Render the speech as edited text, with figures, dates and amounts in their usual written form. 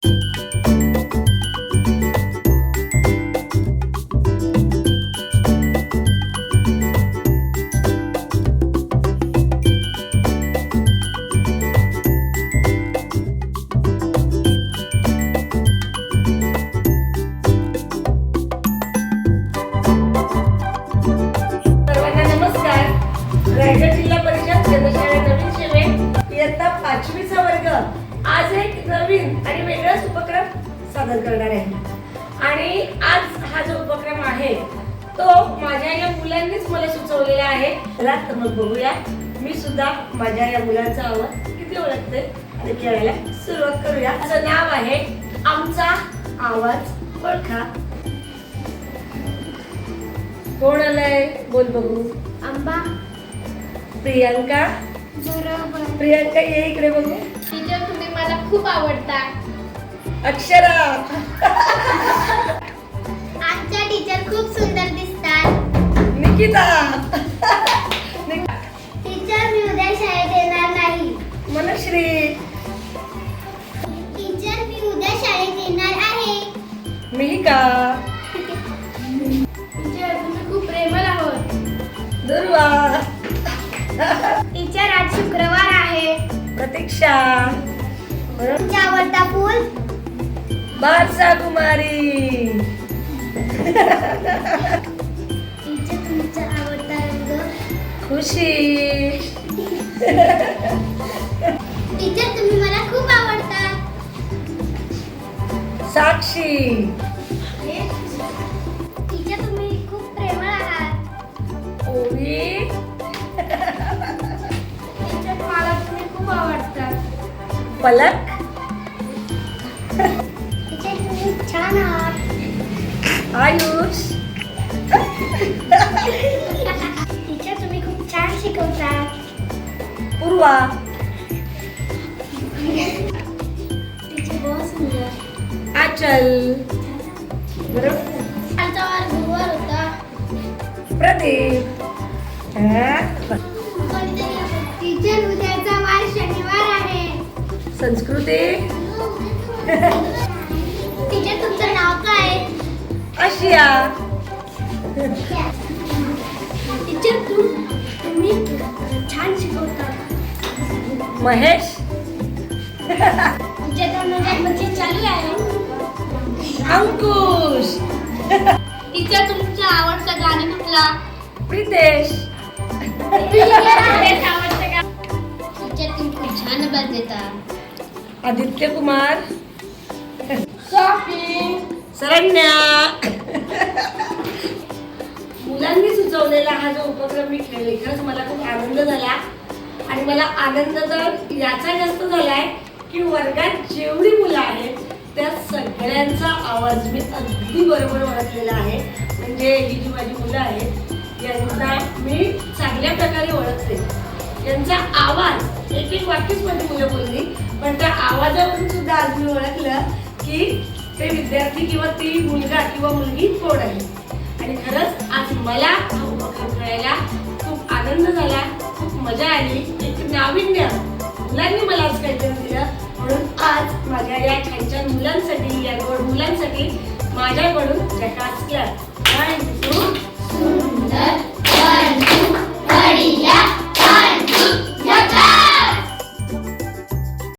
रायगड जिल्हा परिषद जनशाळा नवीन सेवेत इयत्ता 5वीचा वर्ग आज एक नवीन आणि वेगळाच उपक्रम सादर करणार आहे। आणि आज हा जो उपक्रम आहे तो माझ्या या मुलांनीच मला सुचवलेला आहे। चला तर मग बघूया मी सुद्धा माझ्या या मुलांचा आवाज किती ओळखते आणि खेळायला सुरुवात करूया। असं नाव आहे आमचा आवाज ओळखा। कोण आलंय बोल बघू। आंबा। प्रियंका। बरोबर। प्रियंका ये इकडे बघू। टीचर तुम्ही मला खूप आवडता। अक्षरा। आजच्या टीचर खूप सुंदर दिसतात। निकिता। टीचर मी उद्या शाळेत येणार नाही। मनश्री। टीचर मी उद्या शाळेत येणार आहे। मिहिका। टीचर तुम्ही खूप प्रेमळ आहोत। दुर्वा। टीचर आज शुक्रवार आहे। प्रतीक्षा। तुमचा आवडता फूल? बारसा कुमारी। टीचर तुमचा आवडता रंग? खुशी। टीचर तुम्ही मला खूप आवडता। साक्षी। टीचर तुम्ही खूप प्रेमळ आहात। ओवी। टीचर मला तुम्ही खूप आवडतात। पलक। टीचर तुम्ही छान आहात। आयुष। टीचर तुम्ही खूप छान शिकवतात। पूर्वा। टीचर बहुत सुंदर। आचल। बरोबर। आजचा वार गुरुवार होता। प्रदीप। टीचर उद्याचा वार शनिवार आहे। संस्कृती। टीचर तुमचं नाव काय? आशिया। टीचर तुम्ही छान शिकवतात। महेश। टीचर 2025 चालू आहे। अंकुश। टीचर तुमचं आवडतं गाणं कुठला? प्रितेश। आवडतं का? टीचर तुम्ही खूप छान अभ्यास देता। आदित्य कुमार। सॉफी। सरण्या। मुलांनी सुचवलेला हा जो उपक्रम मी खेळले खरंच मला खूप आनंद झाला। आणि मला आनंद तर याचा जास्त झालाय की वर्गात जेवढी मुलं आहेत त्या सगळ्यांचा आवाज मी अगदी बरोबर ओळखलेला आहे। म्हणजे ही जी माझी मुलं आहेत यांना मी चांगल्या प्रकारे ओळखते। यांचा आवाज एक एक वाक्यच माझी मुलं बोलली पण त्या आवाजावरून सुद्धा आज मी ओळखलं की ते विद्यार्थी किंवा ती मुलगा किंवा मुलगी कोण आहे। आणि खरंच आज मला हा उपक्रम खेळायला खूप आनंद झाला, खूप मजा आली। एक नाविन्य मुलांनी मला आज काहीतरी दिलं म्हणून आज माझ्या या छान छान मुलांसाठी या गोड मुलांसाठी माझ्याकडून झकास क्लास